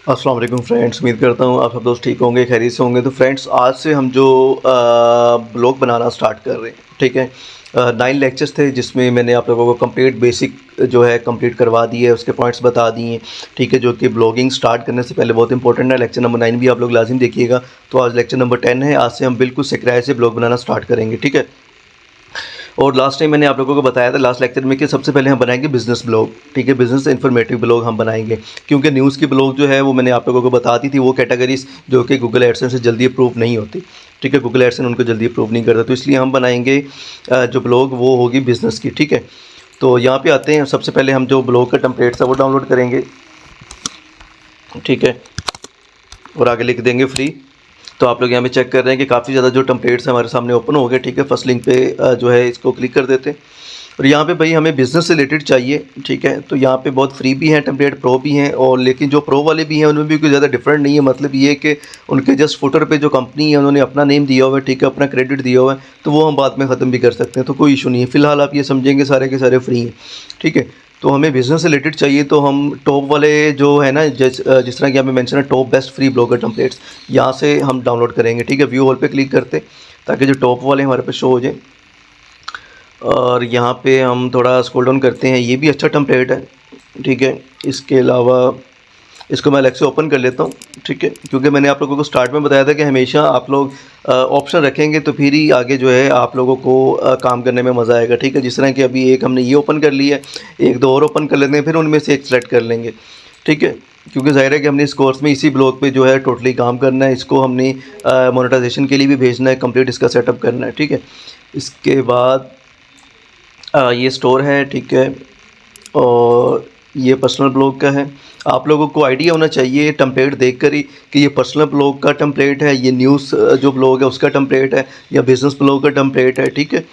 अस्सलाम वालेकुम फ्रेंड्स, उम्मीद करता हूँ आप सब दोस्त ठीक होंगे, खैरियत से होंगे। तो फ्रेंड्स, आज से हम जो ब्लॉग बनाना स्टार्ट कर रहे हैं, ठीक है। 9 लेक्चर्स थे जिसमें मैंने आप लोगों को कंप्लीट बेसिक जो है कंप्लीट करवा दी है, उसके पॉइंट्स बता दिए हैं, ठीक है। जो कि ब्लॉगिंग स्टार्ट करने से पहले बहुत इंपॉर्टेंट है। लेक्चर नंबर 9 भी आप लोग लाजिम देखिएगा। तो आज लेक्चर नंबर 10 है। आज से हम बिल्कुल सिकराए से ब्लॉग बनाना स्टार्ट करेंगे, ठीक है। और लास्ट टाइम मैंने आप लोगों को बताया था लास्ट लेक्चर में कि सबसे पहले हम बनाएंगे बिजनेस ब्लॉग, ठीक है। बिजनेस इन्फॉर्मेटिव ब्लॉग हम बनाएंगे, क्योंकि न्यूज़ की ब्लॉग जो है वो मैंने आप लोगों को बता दी थी, वो कैटेगरीज जो कि गूगल एडसेंस से जल्दी अप्रूव नहीं होती, ठीक है। गूगल एडसेंस उनको जल्दी अप्रूव नहीं करता, तो इसलिए हम बनाएंगे जो ब्लॉग वो होगी बिज़नेस की, ठीक है। तो यहाँ पे आते हैं। सबसे पहले हम जो ब्लॉग का टेम्पलेट था वो डाउनलोड करेंगे, ठीक है, और आगे लिख देंगे फ्री। तो आप लोग यहाँ पे चेक कर रहे हैं कि काफ़ी ज़्यादा जो टेम्पलेट्स हमारे सामने ओपन हो गए, ठीक है। फर्स्ट लिंक पे जो है इसको क्लिक कर देते हैं। और यहाँ पे भाई हमें बिज़नेस से रिलेटेड चाहिए, ठीक है। तो यहाँ पे बहुत फ्री भी हैं टेम्पलेट, प्रो भी हैं, और लेकिन जो प्रो वाले भी हैं उनमें भी कोई ज़्यादा डिफरेंट नहीं है। मतलब ये है कि उनके जस्ट फुटर पे जो कंपनी है उन्होंने अपना नेम दिया हुआ है, ठीक है, अपना क्रेडिट दिया हुआ है, तो वो हम बाद में ख़त्म भी कर सकते हैं, तो कोई इशू नहीं है। फ़िलहाल आप ये समझेंगे सारे के सारे फ्री हैं, ठीक है। तो हमें बिज़नेस से रिलेटेड चाहिए, तो हम टॉप वाले जो है ना, जिस तरह की यहाँ पे मेंशन है top best free blogger templates, यहाँ से हम डाउनलोड करेंगे, ठीक है। व्यू ऑल पे क्लिक करते ताकि जो टॉप वाले हमारे पे शो हो जाए। और यहाँ पे हम थोड़ा स्क्रॉल डाउन करते हैं। ये भी अच्छा टेम्पलेट है, ठीक है। इसके अलावा इसको मैं अलग से ओपन कर लेता हूँ, ठीक है, क्योंकि मैंने आप लोगों को स्टार्ट में बताया था कि हमेशा आप लोग ऑप्शन रखेंगे तो फिर ही आगे जो है आप लोगों को काम करने में मज़ा आएगा, ठीक है। जिस तरह कि अभी एक हमने ये ओपन कर लिया है, एक दो और ओपन कर लेते हैं, फिर उनमें से एक सेलेक्ट कर लेंगे, ठीक है। क्योंकि ज़ाहिर है कि हमने इस कोर्स में इसी ब्लॉग पे जो है टोटली काम करना है। इसको हमने मोनेटाइजेशन के लिए भी भेजना है, कंप्लीट इसका सेटअप करना है, ठीक है। इसके बाद ये स्टोर है, ठीक है, और ये पर्सनल ब्लॉग का है। आप लोगों को आइडिया होना चाहिए टेम्पलेट देखकर ही कि ये पर्सनल ब्लॉग का टेम्पलेट है, ये न्यूज़ जो ब्लॉग है उसका टेम्पलेट है, या बिज़नेस ब्लॉग का टेम्पलेट है, ठीक है।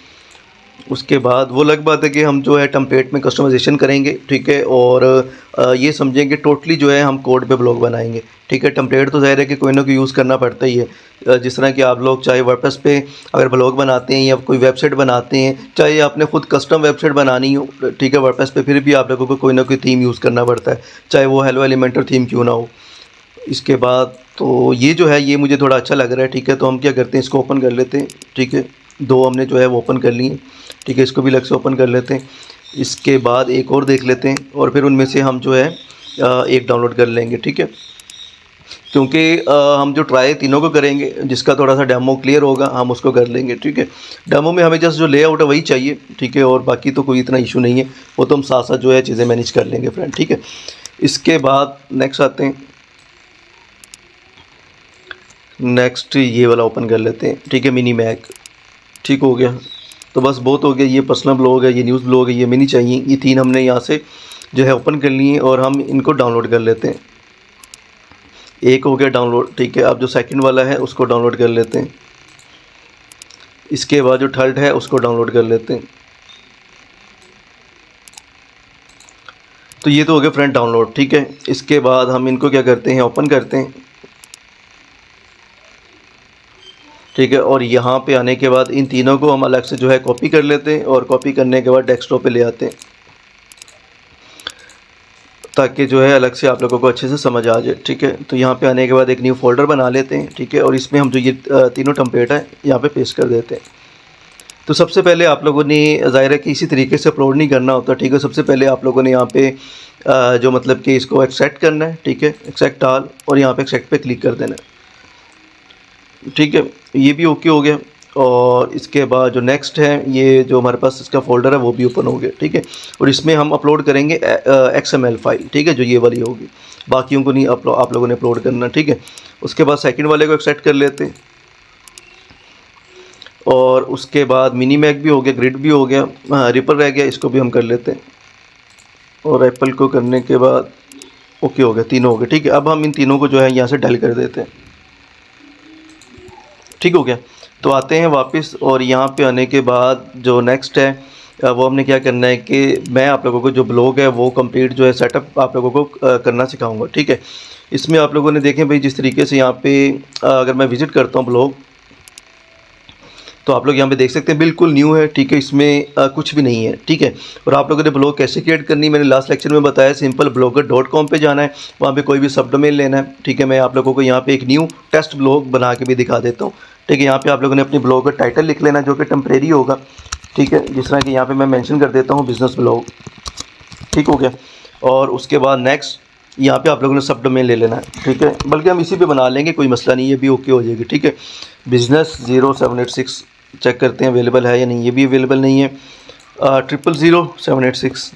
उसके बाद वो अलग बात है कि हम जो है टेम्पलेट में कस्टमाइजेशन करेंगे, ठीक है। और ये समझेंगे टोटली जो है हम कोड पे ब्लॉग बनाएंगे, ठीक है। टेम्पलेट तो ज़ाहिर है कि कोई ना कोई यूज़ करना पड़ता ही है। जिस तरह कि आप लोग चाहे वर्डप्रेस पे अगर ब्लॉग बनाते हैं या कोई वेबसाइट बनाते हैं, चाहे आपने खुद कस्टम वेबसाइट बनानी हो, ठीक है, वर्डप्रेस पे, फिर भी आप लोगों को कोई ना कोई थीम यूज़ करना पड़ता है, चाहे वो हेलो एलिमेंटर थीम क्यों ना हो। इसके बाद तो ये जो है ये मुझे थोड़ा अच्छा लग रहा है, ठीक है। तो हम क्या करते हैं, इसको ओपन कर लेते हैं, ठीक है। दो हमने जो है वो ओपन कर लिए, ठीक है। इसको भी अलग से ओपन कर लेते हैं। इसके बाद एक और देख लेते हैं, और फिर उनमें से हम जो है एक डाउनलोड कर लेंगे, ठीक है। क्योंकि हम जो ट्राई तीनों को करेंगे, जिसका थोड़ा सा डेमो क्लियर होगा हम उसको कर लेंगे, ठीक है। डेमो में हमें जस्ट जो लेआउट है वही चाहिए, ठीक है, और बाकी तो कोई इतना इशू नहीं है, वो तो हम साथ साथ जो है चीज़ें मैनेज कर लेंगे फ्रेंड, ठीक है। इसके बाद नेक्स्ट आते हैं। नेक्स्ट ये वाला ओपन कर लेते हैं, ठीक है, मिनी मैक, ठीक हो गया। तो बस बहुत हो गया। ये पर्सनल ब्लॉग है, ये न्यूज़ ब्लॉग है, ये मिनी चाहिए, ये तीन हमने यहाँ से जो है ओपन कर लिए, और हम इनको डाउनलोड कर लेते हैं। एक हो गया डाउनलोड, ठीक है। अब जो सेकंड वाला है उसको डाउनलोड कर लेते हैं। इसके बाद जो थर्ड है उसको डाउनलोड कर लेते हैं। तो ये तो हो गया फ्रेंड डाउनलोड, ठीक है। इसके बाद हम इनको क्या करते हैं, ओपन करते हैं, ठीक है। और यहाँ पे आने के बाद इन तीनों को हम अलग से जो है कॉपी कर लेते हैं, और कॉपी करने के बाद डेस्कटॉप पे ले आते हैं, ताकि जो है अलग से आप लोगों को अच्छे से समझ आ जाए, ठीक है। तो यहाँ पे आने के बाद एक न्यू फोल्डर बना लेते हैं, ठीक है। और इसमें हम जो ये तीनों टेम्पलेट हैं यहाँ पे पेस्ट कर देते हैं। तो सबसे पहले आप लोगों ने ज़ाहिर है कि इसी तरीके से अपलोड नहीं करना होता, ठीक है। सबसे पहले आप लोगों ने यहाँ पे जो मतलब कि इसको एक्सट्रैक्ट करना है, ठीक है, एक्सट्रैक्ट ऑल, और यहाँ पे एक्सट्रैक्ट पे क्लिक कर देना है, ठीक है। ये भी ओके हो गया। और इसके बाद जो नेक्स्ट है, ये जो हमारे पास इसका फ़ोल्डर है वो भी ओपन हो गया, ठीक है। और इसमें हम अपलोड करेंगे XML फाइल, ठीक है, जो ये वाली होगी। बाकियों को नहीं आप लोगों ने अपलोड करना, ठीक है। उसके बाद सेकंड वाले को एक्सट्रैक्ट कर लेते हैं, और उसके बाद मिनी मैक भी हो गया, ग्रिड भी हो गया, हाँ रिपर रह गया, इसको भी हम कर लेते हैं। और एप्पल को करने के बाद ओके हो गया, तीनों हो गए, ठीक है। अब हम इन तीनों को जो है यहाँ से डल कर देते हैं, ठीक हो गया। तो आते हैं वापस, और यहाँ पे आने के बाद जो नेक्स्ट है वो हमने क्या करना है कि मैं आप लोगों को जो ब्लॉग है वो कंप्लीट जो है सेटअप आप लोगों को करना सिखाऊंगा, ठीक है। इसमें आप लोगों ने देखें भाई, जिस तरीके से यहाँ पे अगर मैं विज़िट करता हूँ ब्लॉग, तो आप लोग यहाँ पे देख सकते हैं बिल्कुल न्यू है, ठीक है, इसमें कुछ भी नहीं है, ठीक है। और आप लोगों ने ब्लॉग कैसे क्रिएट करनी मैंने लास्ट लेक्चर में बताया, सिंपल blogger.com पे जाना है, वहाँ पे कोई भी सब डोमेन लेना है, ठीक है। मैं आप लोगों को यहाँ पे एक न्यू टेस्ट ब्लॉग बना के भी दिखा देता हूँ, ठीक है। यहाँ पे आप लोगों ने अपनी ब्लॉग का टाइटल लिख लेना जो कि टेम्परेरी होगा, ठीक है, जिस तरह कि यहाँ पे मैं मेंशन कर देता हूँ बिज़नेस ब्लॉग, ठीक हो गया। और उसके बाद नेक्स्ट यहाँ पे आप लोगों ने सब डोमेन ले लेना है, ठीक है, बल्कि हम इसी पे बना लेंगे, कोई मसला नहीं, ये भी ओके हो जाएगी, ठीक है। बिज़नेस 0786 चेक करते हैं अवेलेबल है या नहीं, ये भी अवेलेबल नहीं है। 000786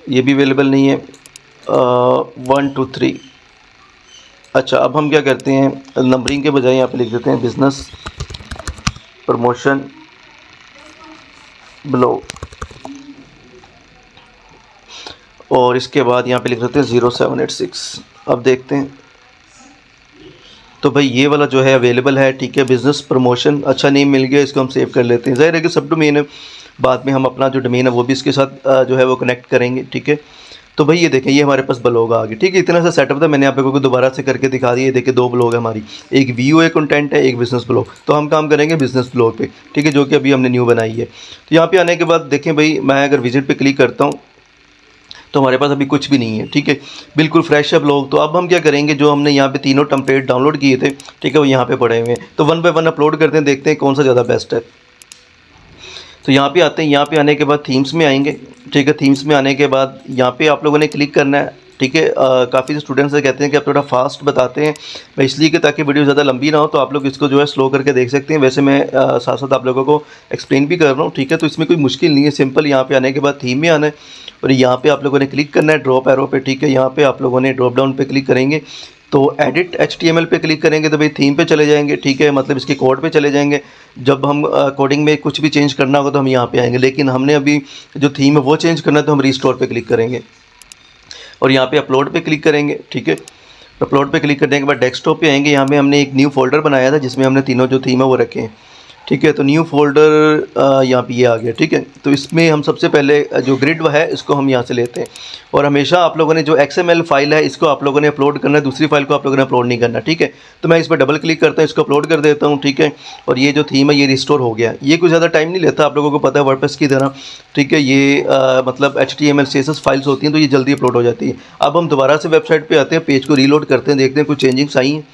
ये भी अवेलेबल नहीं है। 123 अच्छा, अब हम क्या करते हैं, नंबरिंग के बजाय यहाँ पे लिख देते हैं बिज़नेस प्रमोशन ब्लॉग, और इसके बाद यहाँ पे लिख देते हैं 0786। अब देखते हैं, तो भाई ये वाला जो है अवेलेबल है, ठीक है। बिज़नेस प्रमोशन अच्छा नेम मिल गया, इसको हम सेव कर लेते हैं। ज़ाहिर है कि सब डोमेन है, बाद में हम अपना जो डोमेन है वो भी इसके साथ जो है वो कनेक्ट करेंगे, ठीक है। तो भाई ये देखें, ये हमारे पास ब्लॉग आ गया, ठीक है। इतना सा सेटअप था, मैंने आप लोगों को दोबारा से करके दिखा दिया। देखिए 2 ब्लॉग है हमारी, एक वीओए कंटेंट है, एक बिज़नेस ब्लॉग। तो हम काम करेंगे बिज़नेस ब्लॉग पे, ठीक है, जो कि अभी हमने न्यू बनाई है। तो यहाँ पे आने के बाद देखें भाई, मैं अगर विजिट पे क्लिक करता हूँ तो हमारे पास अभी कुछ भी नहीं है, ठीक है, बिल्कुल फ्रेश है ब्लॉग। तो अब हम क्या करेंगे, जो हमने यहाँ पे तीनों टेम्पलेट डाउनलोड किए थे, ठीक है, वो यहाँ पे पड़े हुए हैं। तो 1 बाय 1 अपलोड करते हैं, देखते हैं कौन सा ज़्यादा बेस्ट है। तो यहाँ पे आते हैं, यहाँ पे आने के बाद थीम्स में आएंगे, ठीक है। थीम्स में आने के बाद यहाँ पे आप लोगों ने क्लिक करना है, ठीक है। काफ़ी स्टूडेंट्स कहते हैं कि आप थोड़ा फास्ट बताते हैं, मैं इसलिए कि ताकि वीडियो ज़्यादा लंबी ना हो, तो आप लोग इसको जो है स्लो करके देख सकते हैं। वैसे मैं साथ साथ आप लोगों को एक्सप्लेन भी कर रहा हूँ, ठीक है। तो इसमें कोई मुश्किल नहीं है, सिंपल यहाँ पे आने के बाद थीम में आना है, और यहाँ पे आप लोगों ने क्लिक करना है ड्रॉप एरो पे, ठीक है। यहाँ पे आप लोगों ने ड्रॉप डाउन पे क्लिक करेंगे तो एडिट HTML पे क्लिक करेंगे तो भाई थीम पे चले जाएंगे, ठीक है, मतलब इसके कोड पे चले जाएंगे। जब हम कोडिंग में कुछ भी चेंज करना होगा तो हम यहाँ पे आएंगे, लेकिन हमने अभी जो थीम है वो चेंज करना है तो हम रिस्टोर पे क्लिक करेंगे और यहाँ पे अपलोड पे क्लिक करेंगे, ठीक है। अपलोड पे क्लिक करने के बाद डेस्कटॉप पे आएंगे, यहाँ पे हमने एक न्यू फोल्डर बनाया था जिसमें हमने तीनों जो थीम है वो रखे हैं, ठीक है। तो न्यू फोल्डर यहाँ पे ये आ गया, ठीक है। तो इसमें हम सबसे पहले जो ग्रिड है इसको हम यहाँ से लेते हैं, और हमेशा आप लोगों ने जो XML फाइल है इसको आप लोगों ने अपलोड करना है, दूसरी फाइल को आप लोगों ने अपलोड नहीं करना, ठीक है। तो मैं इस पर डबल क्लिक करता हूँ, इसको अपलोड कर देता हूँ, ठीक है। और ये जो थीम है ये रिस्टोर हो गया, ये कुछ ज़्यादा टाइम नहीं लेता, आप लोगों को पता है वर्डप्रेस की तरह, ठीक है। ये मतलब HTML CSS फाइल्स होती हैं तो ये जल्दी अपलोड हो जाती है। अब हम दोबारा से वेबसाइट पर आते हैं, पेज को रीलोड करते हैं, देखते हैं कुछ चेंजिंग्स आई हैं।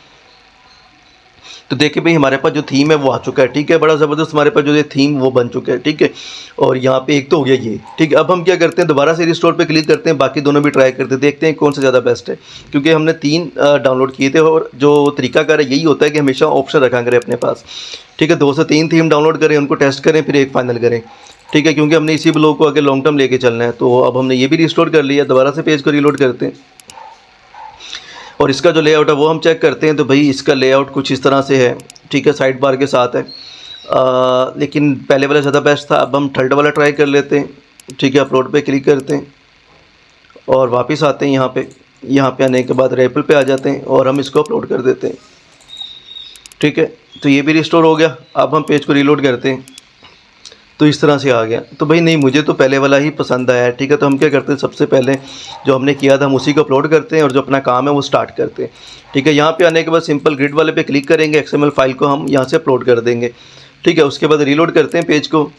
तो देखिए भाई हमारे पास जो थीम है वो आ चुका है, ठीक है, बड़ा ज़बरदस्त हमारे पास जो ये थीम वो बन चुका है, ठीक है। और यहाँ पे एक तो हो गया ये, ठीक है। अब हम क्या करते हैं, दोबारा से रिस्टोर पे क्लिक करते हैं, बाकी दोनों भी ट्राई करते हैं, देखते हैं कौन सा ज़्यादा बेस्ट है, क्योंकि हमने 3 डाउनलोड किए थे। और जो तरीकाकार है यही होता है कि हमेशा ऑप्शन रखा करें अपने पास, ठीक है। 2 से 3 थीम डाउनलोड करें, उनको टेस्ट करें, फिर एक फाइनल करें, ठीक है, क्योंकि हमने इसी ब्लॉग को आगे लॉन्ग टर्म लेके चलना है। तो अब हमने ये भी रिस्टोर कर लिया, दोबारा से पेज को रीलोड करते हैं और इसका जो लेआउट है वो हम चेक करते हैं। तो भाई इसका लेआउट कुछ इस तरह से है, ठीक है, साइड बार के साथ है, लेकिन पहले वाला ज़्यादा बेस्ट था। अब हम थर्ड वाला ट्राई कर लेते हैं, ठीक है। अपलोड पे क्लिक करते हैं और वापस आते हैं यहाँ पे आने के बाद रेपल पे आ जाते हैं और हम इसको अपलोड कर देते हैं, ठीक है। तो ये भी रिस्टोर हो गया। अब हम पेज को रीलोड करते हैं तो इस तरह से आ गया। तो भाई नहीं, मुझे तो पहले वाला ही पसंद आया है, ठीक है। तो हम क्या करते हैं, सबसे पहले जो हमने किया था हम उसी को अपलोड करते हैं और जो अपना काम है वो स्टार्ट करते हैं, ठीक है। यहाँ पे आने के बाद सिंपल ग्रिड वाले पे क्लिक करेंगे, XML फाइल को हम यहाँ से अपलोड कर देंगे, ठीक है। उसके बाद रीलोड करते हैं पेज को,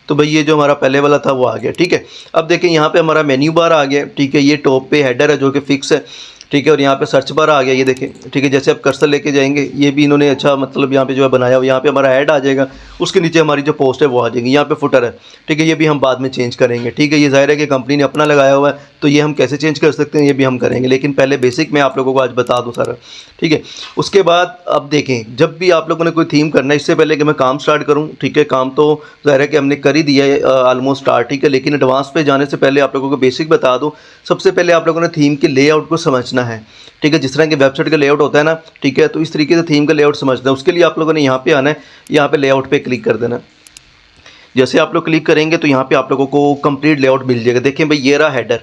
तो भाई ये जो हमारा पहले वाला था वो आ गया, ठीक है। अब देखें यहाँ पे हमारा मेन्यू बार आ गया, ठीक है। ये टॉप पे हेडर है जो कि फिक्स है, ठीक है। और यहाँ पे सर्च बार आ गया, ये देखें, ठीक है। जैसे आप कर्सर लेके जाएंगे, ये भी इन्होंने अच्छा मतलब यहाँ पे जो है बनाया हुआ, यहाँ पे हमारा ऐड आ जाएगा, उसके नीचे हमारी जो पोस्ट है वो आ जाएगी, यहाँ पे फुटर है, ठीक है। ये भी हम बाद में चेंज करेंगे, ठीक है। ये ज़ाहिर है कि कंपनी ने अपना लगाया हुआ है तो ये हम कैसे चेंज कर सकते हैं ये भी हम करेंगे, लेकिन पहले बेसिक मैं आप लोगों को आज बता दूँ सारा, ठीक है। उसके बाद अब देखें, जब भी आप लोगों ने कोई थीम करना है, इससे पहले कि मैं काम स्टार्ट करूँ, ठीक है, काम तो ज़ाहिर है कि हमने कर ही दिया है ऑलमोस्ट स्टार्ट, ठीक है। लेकिन एडवांस पे जाने से पहले आप लोगों को बेसिक बता दूँ। सबसे पहले आप लोगों ने थीम के लेआउट को समझना है, ठीक है। जिस तरह की वेबसाइट का लेआउट होता है ना, ठीक है, तो इस तरीके से थीम का लेआउट समझना है। उसके लिए आप लोगों ने यहाँ पे आना है, यहाँ पे लेआउट पे क्लिक कर देना। जैसे आप लोग क्लिक करेंगे तो यहाँ पे आप लोगों को कंप्लीट लेआउट मिल जाएगा। देखें भाई ये रहा हेडर,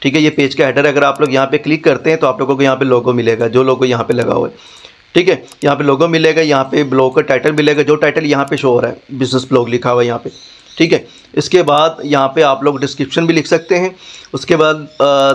ठीक है, ये पेज का हेडर। अगर आप लोग यहाँ पे क्लिक करते हैं तो आप लोगों को यहाँ पे लोगो मिलेगा, जो लोगो यहाँ पे लगा हुआ है, ठीक है। यहाँ पे लोगो मिलेगा, यहाँ पे ब्लॉग का टाइटल मिलेगा, जो टाइटल यहाँ पे शो हो रहा है, बिजनेस ब्लॉग लिखा हुआ है यहाँ पे, ठीक है। इसके बाद यहाँ पे आप लोग डिस्क्रिप्शन भी लिख सकते हैं। उसके बाद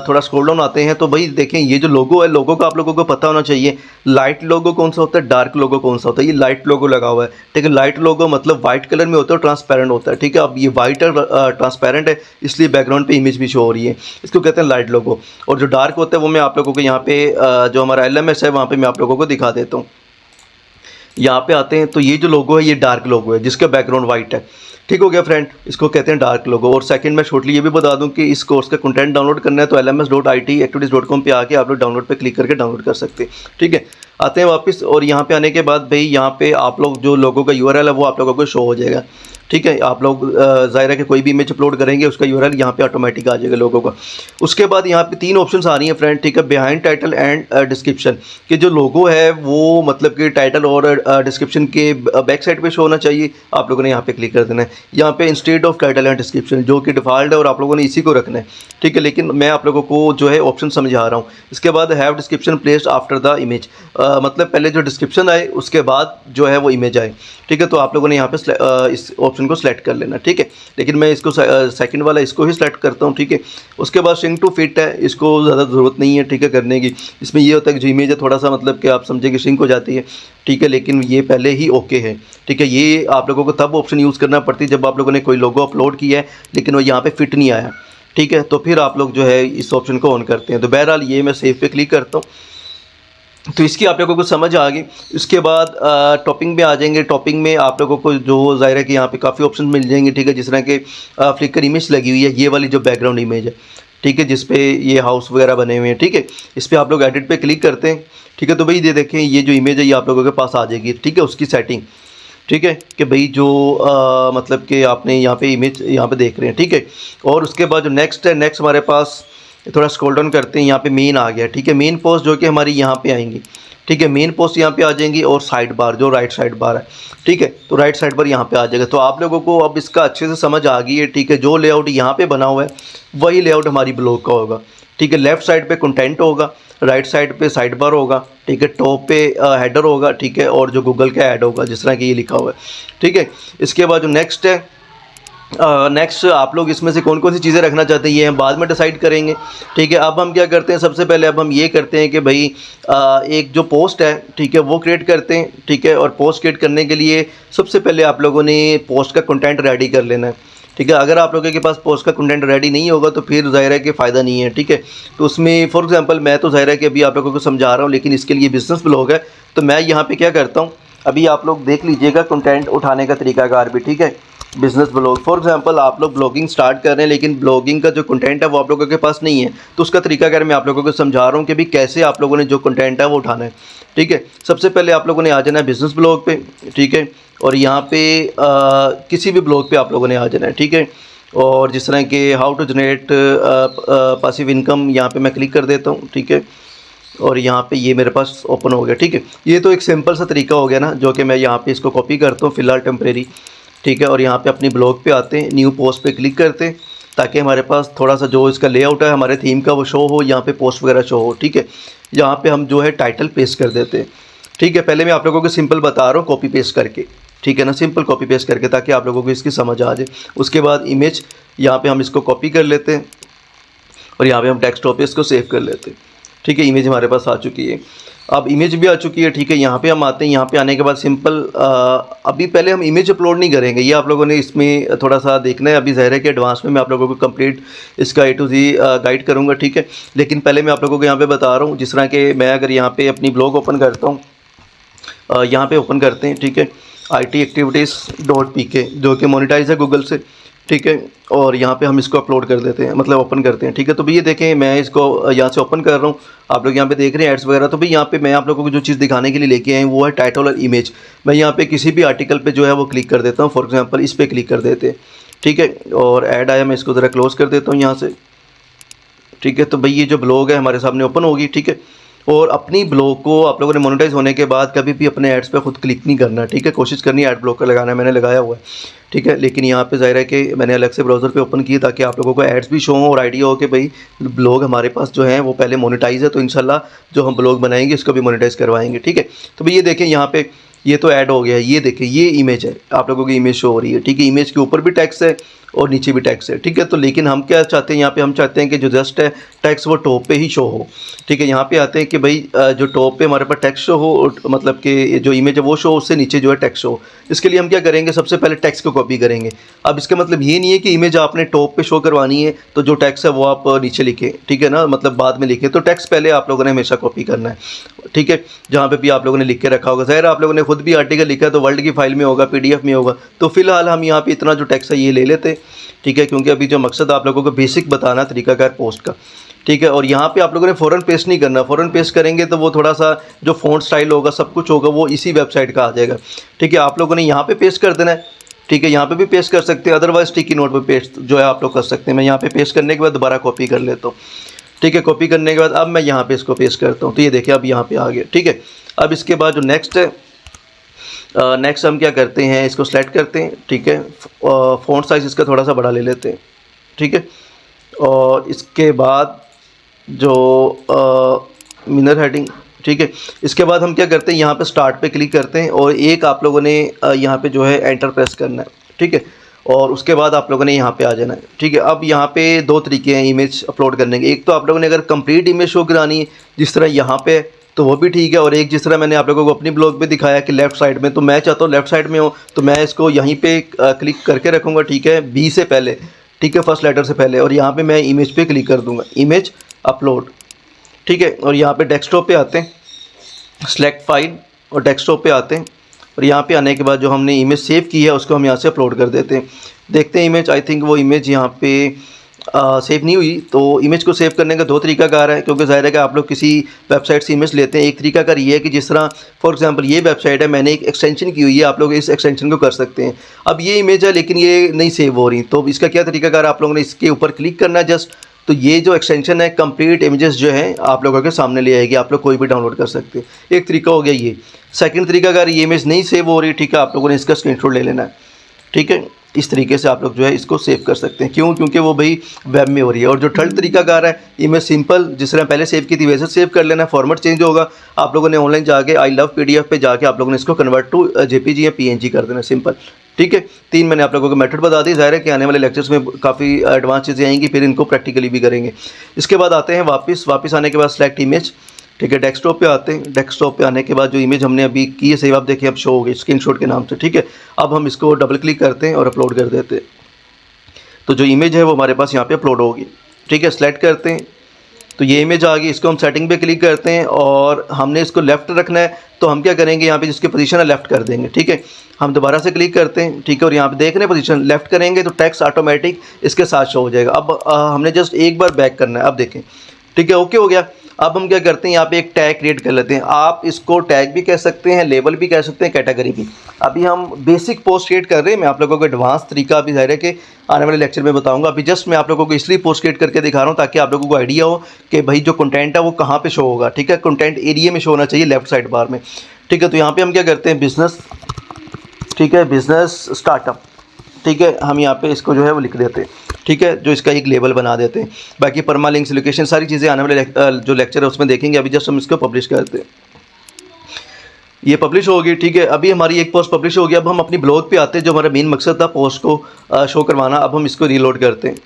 थोड़ा स्क्रॉल डाउन आते हैं तो भाई देखें ये जो लोगो है, लोगो का आप लोगों को पता होना चाहिए लाइट लोगो कौन सा होता है, डार्क लोगो कौन सा होता है। ये लाइट लोगो लगा हुआ है, ठीक है। लाइट लोगो मतलब वाइट कलर में होता है, ट्रांसपेरेंट होता है, ठीक है। अब ये वाइट और ट्रांसपेरेंट है, इसलिए बैकग्राउंड पे इमेज भी शो हो रही है, इसको कहते हैं लाइट लोगो। और जो डार्क होता है वो मैं आप लोगों को यहाँ पे जो हमारा LMS है वहाँ पे मैं आप लोगों को दिखा देता हूँ। यहाँ पे आते हैं तो ये जो लोगो है ये डार्क लोगो है जिसका बैकग्राउंड वाइट है, ठीक हो गया फ्रेंड। इसको कहते हैं डार्क लोगो। और सेकंड मैं शॉर्टली ये भी बता दूं कि इस कोर्स का कंटेंट डाउनलोड करना है तो lms.itactivities.com पे आके आप लोग डाउनलोड पे क्लिक करके डाउनलोड कर सकते हैं, ठीक है। आते हैं वापस, और यहाँ पे आने के बाद भाई यहाँ पे आप लोग जो लोगों का URL है वो आप लोगों को शो हो जाएगा, ठीक है। आप लोग ज़ाहिर है कि कोई भी इमेज अपलोड करेंगे उसका URL यहाँ पे ऑटोमेटिक आ जाएगा लोगों का। उसके बाद यहाँ पे 3 ऑप्शंस आ रही हैं फ्रेंड, ठीक है। बिहाइंड टाइटल एंड डिस्क्रिप्शन, कि जो लोगो है वो मतलब कि टाइटल और डिस्क्रिप्शन के बैक साइड पे शो होना चाहिए, आप लोगों ने यहाँ पे क्लिक कर देना है। यहाँ पे instead of title and description जो कि डिफ़ॉल्ट है और आप लोगों ने इसी को रखना है, ठीक है। लेकिन मैं आप लोगों को जो है ऑप्शन समझा रहा हूँ। इसके बाद have description placed after the image, मतलब पहले जो डिस्क्रिप्शन आए उसके बाद जो है वो इमेज आए, ठीक है। तो आप लोगों ने यहाँ पे इस ऑप्शन को सिलेक्ट कर लेना, ठीक है। लेकिन मैं इसको सेकंड वाला इसको ही सिलेक्ट करता हूँ, ठीक है। उसके बाद सिंक टू फिट है, इसको ज़्यादा ज़रूरत नहीं है, ठीक है, करने की। इसमें ये होता है कि जो इमेज है थोड़ा सा मतलब कि आप समझे कि सिंक हो जाती है, ठीक है। लेकिन ये पहले ही ओके है, ठीक है। ये आप लोगों को तब ऑप्शन यूज़ करना पड़ती है जब आप लोगों ने कोई लोगो अपलोड किया है लेकिन वो यहाँ पर फिट नहीं आया, ठीक है। तो फिर आप लोग जो है इस ऑप्शन को ऑन करते हैं। तो बहरहाल ये मैं सेव पे क्लिक करता हूँ, तो इसकी आप लोगों को समझ आ गई। इसके बाद टॉपिंग में आ जाएंगे। टॉपिंग में आप लोगों को जो ज़ाहिर है कि यहाँ पे काफ़ी ऑप्शन मिल जाएंगे, ठीक है। जिस तरह के फ्लिकर इमेज लगी हुई है, ये वाली जो बैकग्राउंड इमेज है, ठीक है, जिस पे ये हाउस वगैरह बने हुए हैं, ठीक है। इस पर आप लोग एडिट पे क्लिक करते हैं, ठीक है। तो भाई ये देखें ये जो इमेज है ये आप लोगों के पास आ जाएगी, ठीक है। उसकी सेटिंग, ठीक है, कि भाई जो मतलब कि आपने यहाँ पे इमेज यहाँ पे देख रहे हैं, ठीक है। और उसके बाद जो नेक्स्ट है, नेक्स्ट हमारे पास थोड़ा स्क्रॉल डाउन करते हैं, यहाँ पे मेन आ गया, ठीक है। मेन पोस्ट जो कि हमारी यहाँ पे आएंगी, ठीक है। मेन पोस्ट यहाँ पे आ जाएंगी और साइड बार जो राइट साइड बार है, ठीक है। तो राइट साइड पर यहाँ पे आ जाएगा। तो आप लोगों को अब इसका अच्छे से समझ आ गई है, ठीक है। जो लेआउट यहाँ पे बना हुआ है वही लेआउट हमारी ब्लॉग का होगा, ठीक है। लेफ्ट साइड पे कंटेंट होगा, राइट साइड पे साइड बार होगा, ठीक है। टॉप पे हेडर होगा, ठीक है। और जो गूगल का ऐड होगा जिस तरह कि ये लिखा हुआ है, ठीक है। इसके बाद जो नेक्स्ट है, नेक्स्ट आप लोग इसमें से कौन कौन सी चीज़ें रखना चाहते हैं ये हम बाद में डिसाइड करेंगे, ठीक है। अब हम क्या करते हैं, सबसे पहले अब हम ये करते हैं कि भाई एक जो पोस्ट है, ठीक है, वो क्रिएट करते हैं, ठीक है। और पोस्ट क्रिएट करने के लिए सबसे पहले आप लोगों ने पोस्ट का कंटेंट रेडी कर लेना है, ठीक है। अगर आप लोगों के पास पोस्ट का कंटेंट रेडी नहीं होगा तो फिर ज़ाहिर है कि फ़ायदा नहीं है, ठीक है। तो उसमें फॉर एग्जांपल मैं तो ज़ाहिर है कि अभी आप लोगों को समझा रहा हूँ, लेकिन इसके लिए बिज़नेस ब्लॉग है तो मैं यहाँ पे क्या करता हूँ, अभी आप लोग देख लीजिएगा कंटेंट उठाने का तरीकाकार भी, ठीक है। बिज़नेस ब्लॉग फॉर एग्जांपल आप लोग ब्लॉगिंग स्टार्ट कर रहे हैं लेकिन ब्लॉगिंग का जो कंटेंट है वो आप लोगों के पास नहीं है, तो उसका तरीकाकार मैं आप लोगों को समझा रहा हूँ कि भी कैसे आप लोगों ने जो कंटेंट है वो उठाना है, ठीक है। सबसे पहले आप लोगों ने आ जाना है बिज़नेस ब्लॉग पे, ठीक है। और यहाँ पे किसी भी ब्लॉग पे आप लोगों ने आ जाना है, ठीक है। और जिस तरह के how to generate passive income यहाँ पे मैं क्लिक कर देता हूँ, ठीक है। और यहाँ पे ये मेरे पास ओपन हो गया, ठीक है। ये तो एक सिंपल सा तरीका हो गया ना, जो कि मैं यहाँ पे इसको कॉपी करता हूँ फ़िलहाल टेम्परेरी, ठीक है। और यहाँ पे अपनी ब्लॉग पे आते हैं, न्यू पोस्ट पे क्लिक करते हैं ताकि हमारे पास थोड़ा सा जो इसका लेआउट है हमारे थीम का वो शो हो, यहाँ पे पोस्ट वगैरह शो हो, ठीक है। यहाँ पे हम जो है टाइटल पेस्ट कर देते हैं, ठीक है। पहले मैं आप लोगों को सिंपल बता रहा हूँ कॉपी पेस्ट करके, ठीक है ना, सिंपल कॉपी पेस्ट करके ताकि आप लोगों को इसकी समझ आ जाए। उसके बाद इमेज यहाँ पे हम इसको कॉपी कर लेते हैं और यहाँ पे हम डेस्कटॉप पे इसको सेव कर लेते हैं, ठीक है। इमेज हमारे पास आ चुकी है, अब इमेज भी आ चुकी है, ठीक है। यहाँ पे हम आते हैं, यहाँ पे आने के बाद सिंपल अभी पहले हम इमेज अपलोड नहीं करेंगे, ये आप लोगों ने इसमें थोड़ा सा देखना है। अभी ज़ाहिर है कि एडवांस में मैं आप लोगों को कंप्लीट इसका A to Z गाइड करूँगा, ठीक है। लेकिन पहले मैं आप लोगों को यहाँ पे बता रहा हूँ, जिस तरह के मैं अगर यहाँ पे अपनी ब्लॉग ओपन करता हूँ, यहाँ पे ओपन करते हैं, ठीक है, itactivities.pk जो कि मोनेटाइज है गूगल से, ठीक है। और यहाँ पे हम इसको अपलोड कर देते हैं, मतलब ओपन करते हैं, ठीक है। तो भाई ये देखें मैं इसको यहाँ से ओपन कर रहा हूँ, आप लोग यहाँ पे देख रहे हैं एड्स वगैरह। तो भाई यहाँ पे मैं आप लोगों को जो चीज़ दिखाने के लिए लेके आए वो है टाइटल और इमेज। मैं यहाँ पे किसी भी आर्टिकल पे जो है वो क्लिक कर देता हूँ, फॉर एग्जांपल इस पर क्लिक कर देते हैं, ठीक है। और ऐड आया, मैं इसको ज़रा क्लोज़ कर देता हूँ यहाँ से, ठीक है। तो भाई ये जो ब्लॉग है हमारे सामने ओपन होगी, ठीक है। और अपनी ब्लॉग को आप लोगों ने मोनेटाइज होने के बाद कभी भी अपने एड्स पे खुद क्लिक नहीं करना, ठीक है। कोशिश करनी है एड ब्लॉकर लगाना है, मैंने लगाया हुआ है, ठीक है। लेकिन यहाँ पे ज़ाहिर है कि मैंने अलग से ब्राउज़र पे ओपन किया ताकि आप लोगों को एड्स भी शो हों और आइडिया हो कि भाई ब्लॉग हमारे पास जो है वो पहले मोनेटाइज है, तो इंशाल्लाह जो हम ब्लॉग बनाएंगे इसको भी मोनेटाइज करवाएंगे, ठीक है। तो भाई ये देखें यहाँ पे ये तो ऐड हो गया है, ये देखिए ये इमेज है, आप लोगों की इमेज शो हो रही है, ठीक है। इमेज के ऊपर भी टेक्स्ट है और नीचे भी टेक्स्ट है, ठीक है। तो लेकिन हम क्या चाहते हैं यहाँ पे, हम चाहते हैं कि जो जस्ट है टेक्स्ट वो टॉप पे ही शो हो, ठीक है। यहाँ पे आते हैं कि भाई जो टॉप पे हमारे पास टेक्स्ट शो हो, और मतलब कि जो इमेज है वो शो, उससे नीचे जो है टेक्स्ट शो। इसके लिए हम क्या करेंगे, सबसे पहले टेक्स्ट को कॉपी करेंगे। अब इसका मतलब ये नहीं है कि इमेज आपने टॉप पे शो करवानी है तो जो टेक्स्ट है वो आप नीचे लिखें, ठीक है ना, मतलब बाद में लिखें। तो टेक्स्ट पहले आप लोगों ने हमेशा कॉपी करना है, ठीक है। जहाँ पे भी आप लोगों ने लिख के रखा होगा, ज़ाहिर आप लोगों ने खुद भी आर्टिकल लिखा है तो वर्ल्ड की फाइल में होगा, PDF में होगा। तो फिलहाल हम यहाँ पे इतना जो टेक्स्ट है ये ले लेते हैं, ठीक है, क्योंकि अभी जो मकसद आप लोगों को बेसिक बताना तरीकाकार पोस्ट का, ठीक है। और यहाँ पे आप लोगों ने फ़ौरन पेस्ट नहीं करना, फ़ौरन पेस्ट करेंगे तो वो थोड़ा सा जो फ़ॉन्ट स्टाइल होगा, सब कुछ होगा, वो इसी वेबसाइट का आ जाएगा, ठीक है। आप लोगों ने यहाँ पे पेस्ट कर देना है, ठीक है। यहाँ पे भी पेस्ट कर सकते हैं, अदरवाइज स्टिकी नोट पे पेस्ट जो है आप लोग कर सकते हैं। मैं यहाँ पे पेस्ट करने के बाद दोबारा कॉपी कर लेता हूँ, ठीक है। कॉपी करने के बाद अब मैं यहाँ पे इसको पेस्ट करता हूँ, तो ये देखिए अब यहाँ पे आ गया, ठीक है। अब इसके बाद जो नेक्स्ट है, नेक्स्ट हम क्या करते हैं, इसको सेलेक्ट करते हैं, ठीक है। फ़ॉन्ट साइज़ इसका थोड़ा सा बड़ा ले लेते हैं, ठीक है। और इसके बाद जो मिनर हेडिंग, ठीक है। इसके बाद हम क्या करते हैं, यहाँ पे स्टार्ट पे क्लिक करते हैं और एक आप लोगों ने यहाँ पे जो है एंटर प्रेस करना है, ठीक है। और उसके बाद आप लोगों ने यहाँ पे आ जाना है, ठीक है। अब यहाँ पे दो तरीके हैं इमेज अपलोड करने के। एक तो आप लोगों ने अगर कंप्लीट इमेज शो करानी है जिस तरह यहाँ पे, तो वो भी ठीक है। और एक जिस तरह मैंने आप लोगों को अपनी ब्लॉग पे दिखाया कि लेफ़्ट साइड में, तो मैं चाहता हूँ लेफ़्ट साइड में हो, तो मैं इसको यहीं पे क्लिक करके रखूँगा, ठीक है, B से पहले, ठीक है, फर्स्ट लेटर से पहले। और यहाँ पे मैं इमेज पे क्लिक कर दूँगा, इमेज अपलोड, ठीक है। और यहाँ पे डेस्कटॉप पे आते हैं, सेलेक्ट फाइल, और डेस्कटॉप पे आते हैं। और यहाँ पे आने के बाद जो हमने इमेज सेव की है उसको हम यहाँ से अपलोड कर देते हैं। देखते हैं इमेज, आई थिंक वो इमेज यहाँ पे सेव नहीं हुई। तो इमेज को सेव करने का दो तरीका कार है, क्योंकि ज़ाहिर है कि आप लोग किसी वेबसाइट से इमेज लेते हैं। एक तरीका कार ये है कि जिस तरह फॉर एग्जांपल ये वेबसाइट है, मैंने एक एक्सटेंशन की हुई है, आप लोग इस एक्सटेंशन को कर सकते हैं। अब ये इमेज है लेकिन ये नहीं सेव हो रही, तो इसका क्या तरीका कार, आप लोगों ने इसके ऊपर क्लिक करना है जस्ट, तो ये जो एक्सटेंशन है कंप्लीट इमेजेस जो है आप लोगों के सामने ले आएगी, आप लोग कोई भी डाउनलोड कर सकते हैं। एक तरीका हो गया ये। सेकंड तरीका अगर ये इमेज नहीं सेव हो रही, ठीक है, आप लोगों ने इसका स्क्रीनशॉट ले लेना है, ठीक है। इस तरीके से आप लोग जो है इसको सेव कर सकते हैं। क्यों? क्योंकि वो भाई वेब में हो रही है। और जो थर्ड तरीका कार है, इमेज सिंपल जिस तरह पहले सेव की थी वैसे सेव कर लेना है, फॉर्मेट चेंज होगा। आप लोगों ने ऑनलाइन जाके आई लव PDF पे जाके आप लोगों ने इसको कन्वर्ट टू JPG या PNG कर देना, सिंपल, ठीक है। 3 मैंने आप लोगों को मेथड बता दी। ज़ाहिर है कि आने वाले लेक्चर्स में काफ़ी एडवांस चीज़ें आएंगी, फिर इनको प्रैक्टिकली भी करेंगे। इसके बाद आते हैं वापस आने के बाद सेलेक्ट इमेज, ठीक है। डेस्कटॉप पे आते हैं, डेस्कटॉप पे आने के बाद जो इमेज हमने अभी की है सेव, आप देखिए अब शो हो गई स्क्रीनशॉट के नाम से, ठीक है। अब हम इसको डबल क्लिक करते हैं और अपलोड कर देते हैं, तो जो इमेज है वो हमारे पास यहाँ पे अपलोड होगी, ठीक है। सेलेक्ट करते हैं तो ये इमेज आ गई। इसको हम सेटिंग पे क्लिक करते हैं और हमने इसको लेफ़्ट रखना है, तो हम क्या करेंगे, यहाँ पे जिसकी पोजीशन है लेफ़्ट कर देंगे, ठीक है। हम दोबारा से क्लिक करते हैं, ठीक है, और यहाँ पे देख रहे हैं पोजीशन लेफ़्ट करेंगे तो टेक्स्ट ऑटोमेटिक इसके साथ शो हो जाएगा। अब हमने जस्ट एक बार बैक करना है, अब देखें, ठीक है, ओके हो गया। अब हम क्या करते हैं, यहाँ पे एक टैग क्रिएट कर लेते हैं। आप इसको टैग भी कह सकते हैं, लेबल भी कह सकते हैं, कैटेगरी भी। अभी हम बेसिक पोस्ट क्रिएट कर रहे हैं, मैं आप लोगों को एडवांस तरीका अभी ज़ाहिर है कि आने वाले लेक्चर में बताऊंगा। अभी जस्ट मैं आप लोगों को इसलिए पोस्ट क्रिएट करके दिखा रहा हूँ ताकि आप लोगों को आइडिया हो कि भाई जो कंटेंट है वो कहाँ पे शो होगा, ठीक है। कंटेंट एरिया में शो होना चाहिए, लेफ्ट साइड बार में, ठीक है। तो यहाँ पे हम क्या करते हैं, बिजनेस, ठीक है, बिजनेस स्टार्टअप, ठीक है, हम यहाँ पे इसको जो है वो लिख देते हैं, ठीक है, जो इसका एक लेबल बना देते हैं। बाकी परमा लिंक्स, लोकेशन, सारी चीज़ें आने वाले जो लेक्चर है उसमें देखेंगे। अभी जस्ट हम इसको पब्लिश करते हैं, ये पब्लिश होगी, ठीक है। अभी हमारी एक पोस्ट पब्लिश हो गई। अब हम अपनी ब्लॉग पे आते हैं, जो हमारा मेन मकसद था पोस्ट को शो करवाना। अब हम इसको रीलोड करते हैं,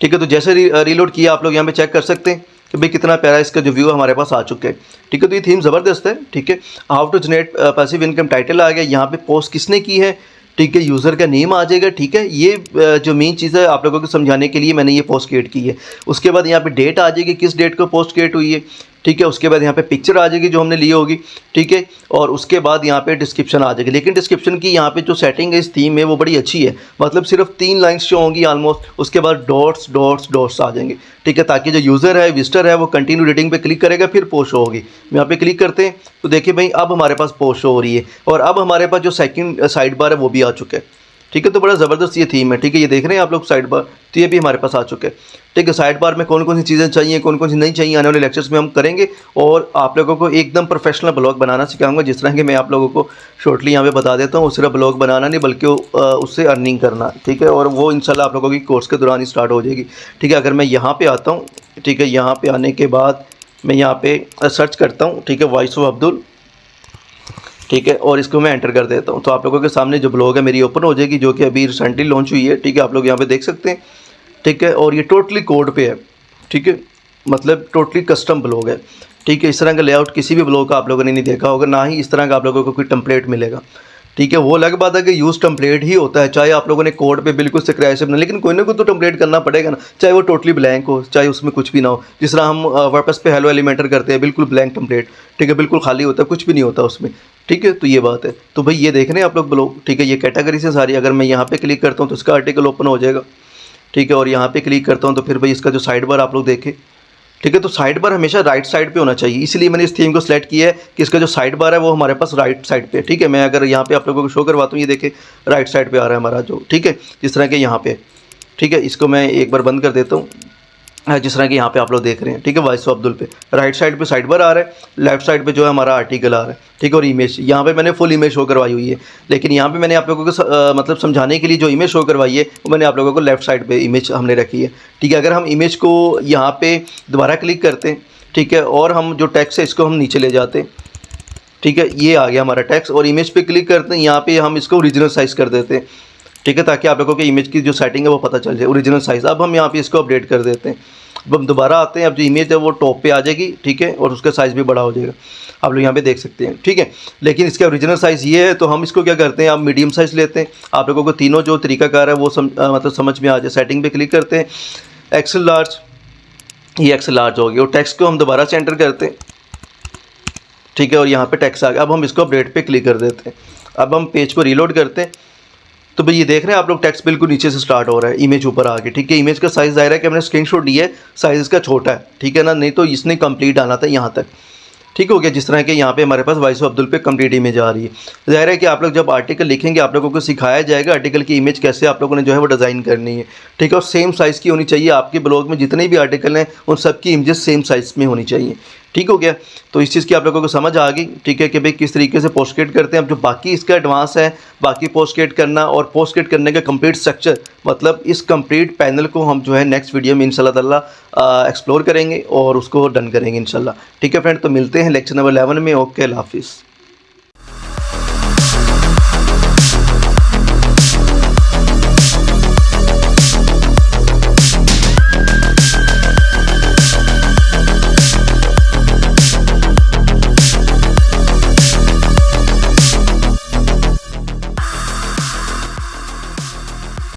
ठीक है। तो जैसे रीलोड किया आप लोग यहाँ पे चेक कर सकते हैं कि भाई कितना प्यारा इसका जो व्यू हमारे पास आ चुके हैं, ठीक है। तो ये थीम ज़बरदस्त है, ठीक है। How to generate passive income title आ गया, यहाँ पे पोस्ट किसने की है, ठीक है, यूज़र का नेम आ जाएगा, ठीक है। ये जो मेन चीज़ है आप लोगों को समझाने के लिए मैंने ये पोस्ट क्रिएट की है। उसके बाद यहाँ पे डेट आ जाएगी, किस डेट को पोस्ट क्रिएट हुई है, ठीक है। उसके बाद यहाँ पे पिक्चर आ जाएगी जो हमने ली होगी, ठीक है। और उसके बाद यहाँ पे डिस्क्रिप्शन आ जाएगी। लेकिन डिस्क्रिप्शन की यहाँ पे जो सेटिंग है इस थीम में वो बड़ी अच्छी है, मतलब सिर्फ 3 लाइन्स शो होंगी ऑलमोस्ट। उसके बाद डॉट्स डॉट्स डॉट्स आ जाएंगे, ठीक है, ताकि जो यूज़र है, विजिटर है, वो कंटिन्यू रीडिंग पे क्लिक करेगा, फिर पोस्ट शो होगी। यहाँ पे क्लिक करते हैं तो देखिए भाई अब हमारे पास पोस्ट शो हो रही है। और अब हमारे पास जो सेकंड साइड बार है वो भी आ चुका है, ठीक है। तो बड़ा ज़बरदस्त ये थीम है, ठीक है। ये देख रहे हैं आप लोग साइड बार, तो ये भी हमारे पास आ चुके हैं, ठीक है। साइड बार में कौन कौन सी चीज़ें चाहिए, कौन कौन सी नहीं चाहिए, आने वाले लेक्चर्स में हम करेंगे। और आप लोगों को एकदम प्रोफेशनल ब्लॉग बनाना सिखाऊंगा, जिस तरह के मैं आप लोगों को शॉर्टली यहाँ पे बता देता हूँ। सिर्फ ब्लॉग बनाना नहीं बल्कि उससे अर्निंग करना, ठीक है। और वो इंशाल्लाह आप लोगों की कोर्स के दौरान ही स्टार्ट हो जाएगी, ठीक है। अगर मैं यहाँ पर आता हूँ, ठीक है, यहाँ पर आने के बाद मैं यहाँ पर सर्च करता हूँ, ठीक है, वॉइस ऑफ अब्दुल, ठीक है, और इसको मैं एंटर कर देता हूँ। तो आप लोगों के सामने जो ब्लॉग है मेरी ओपन हो जाएगी, जो कि अभी रिसेंटली लॉन्च हुई है। ठीक है, आप लोग यहाँ पे देख सकते हैं। ठीक है, और ये टोटली कोड पे है। ठीक है, मतलब टोटली कस्टम ब्लॉग है। ठीक है, इस तरह का लेआउट किसी भी ब्लॉग का आप लोगों ने नहीं देखा होगा, ना ही इस तरह का आप लोगों को कोई टेम्पलेट मिलेगा। ठीक है, वो अलग बात है कि यूज़ टेम्पलेट ही होता है, चाहे आप लोगों ने कोड पे बिल्कुल से क्रैश से बना, लेकिन कोई ना कोई तो टेम्पलेट करना पड़ेगा ना, चाहे वो टोटली ब्लैंक हो, चाहे उसमें कुछ भी ना हो। जिस तरह हम वर्डप्रेस पे हेलो एलिमेंटर करते हैं, बिल्कुल ब्लैंक टेम्पलेट। ठीक है, बिल्कुल खाली होता है, कुछ भी नहीं होता उसमें। ठीक है, तो ये बात है। तो भाई ये देख रहे हैं आप लोग ब्लॉग। ठीक है, ये कैटेगरी से सारी, अगर मैं यहाँ पे क्लिक करता हूँ तो इसका आर्टिकल ओपन हो जाएगा। ठीक है, और यहाँ पे क्लिक करता हूँ तो फिर भाई इसका जो साइड बार आप लोग देखें। ठीक है, तो साइड बार हमेशा राइट साइड पे होना चाहिए, इसलिए मैंने इस थीम को सिलेक्ट किया है कि इसका जो साइड बार है वो हमारे पास राइट साइड पे है। ठीक है, मैं अगर यहाँ पे आप लोगों को शो करवाता हूँ, ये देखें राइट साइड पे आ रहा है हमारा जो। ठीक है, जिस तरह के यहाँ पे। ठीक है, इसको मैं एक बार बंद कर देता हूँ। जिस तरह कि यहाँ पे आप लोग देख रहे हैं। ठीक है, वॉइस ऑफ अब्दुल पे राइट साइड पे साइड बार आ रहा है, लेफ्ट साइड पे जो है हमारा आर्टिकल आ रहा है। ठीक है, और इमेज यहाँ पे मैंने फुल इमेज शो करवाई हुई है, लेकिन यहाँ पे मैंने आप लोगों को मतलब समझाने के लिए जो इमेज शो करवाई है वो मैंने आप लोगों को लेफ्ट साइड पे इमेज हमने रखी है। ठीक है, अगर हम इमेज को यहाँ पे दोबारा क्लिक करते हैं, ठीक है, और हम जो टेक्स्ट है इसको हम नीचे ले जाते हैं। ठीक है, ये आ गया हमारा टेक्स्ट, और इमेज पे क्लिक करते हैं, यहाँ पे हम इसको ओरिजिनल साइज़ कर देते हैं। ठीक है, ताकि आप लोगों के इमेज की जो सेटिंग है वो पता चल जाए, ओरिजिनल साइज़। अब हम यहाँ पे इसको अपडेट कर देते हैं। अब हम दोबारा आते हैं, अब जो इमेज है वो टॉप पे आ जाएगी। ठीक है, और उसका साइज़ भी बड़ा हो जाएगा, आप लोग यहाँ पे देख सकते हैं। ठीक है, लेकिन इसका ओरिजिनल साइज़ ये है, तो हम इसको क्या करते हैं, आप मीडियम साइज़ लेते हैं। आप लोगों को तीनों जो तरीकाकार है वो मतलब समझ में आ जाए। सेटिंग पे क्लिक करते हैं, एक्सेल लार्ज, ये एक्सेल लार्ज हो गया, और टेक्स्ट को हम दोबारा से एंटर करते हैं। ठीक है, और यहाँ पे टेक्स्ट आ गया। अब हम इसको अपडेट पे क्लिक कर देते हैं। अब हम पेज को रीलोड करते हैं, तो भाई ये देख रहे हैं आप लोग टेक्स्ट बिल्कुल नीचे से स्टार्ट हो रहा है, इमेज ऊपर आ गई। ठीक है, इमेज का साइज़ ज़ाहिर है कि हमने स्क्रीनशॉट लिया है, साइज़ इसका छोटा है। ठीक है ना, नहीं तो इसने कंप्लीट आना था यहाँ तक। ठीक हो गया, जिस तरह के यहाँ पे हमारे पास वॉइस ऑफ अब्दुल पे कंप्लीट इमेज आ रही है। ज़ाहिर है कि आप लोग जब आर्टिकल लिखेंगे आप लोगों को सिखाया जाएगा आर्टिकल की इमेज कैसे आप लोगों ने जो है वो डिज़ाइन करनी है। ठीक है, और सेम साइज़ की होनी चाहिए। आपके ब्लॉग में जितने भी आर्टिकल हैं उन सब की इमेजेस सेम साइज़ में होनी चाहिए। ठीक हो गया, तो इस चीज़ की आप लोगों को समझ आ गई। ठीक है, कि भाई किस तरीके से पोस्टक्रेट करते हैं। अब जो बाकी इसका एडवांस है, बाकी पोस्टक्रेट करना और पोस्टक्रेट करने का कंप्लीट स्ट्रक्चर, मतलब इस कंप्लीट पैनल को हम जो है नेक्स्ट वीडियो में इंशाल्लाह ताला एक्सप्लोर करेंगे और उसको डन करेंगे इंशाल्लाह। ठीक है फ्रेंड, तो मिलते हैं लेक्चर नंबर 11 में। ओके, अल्लाह हाफिज़।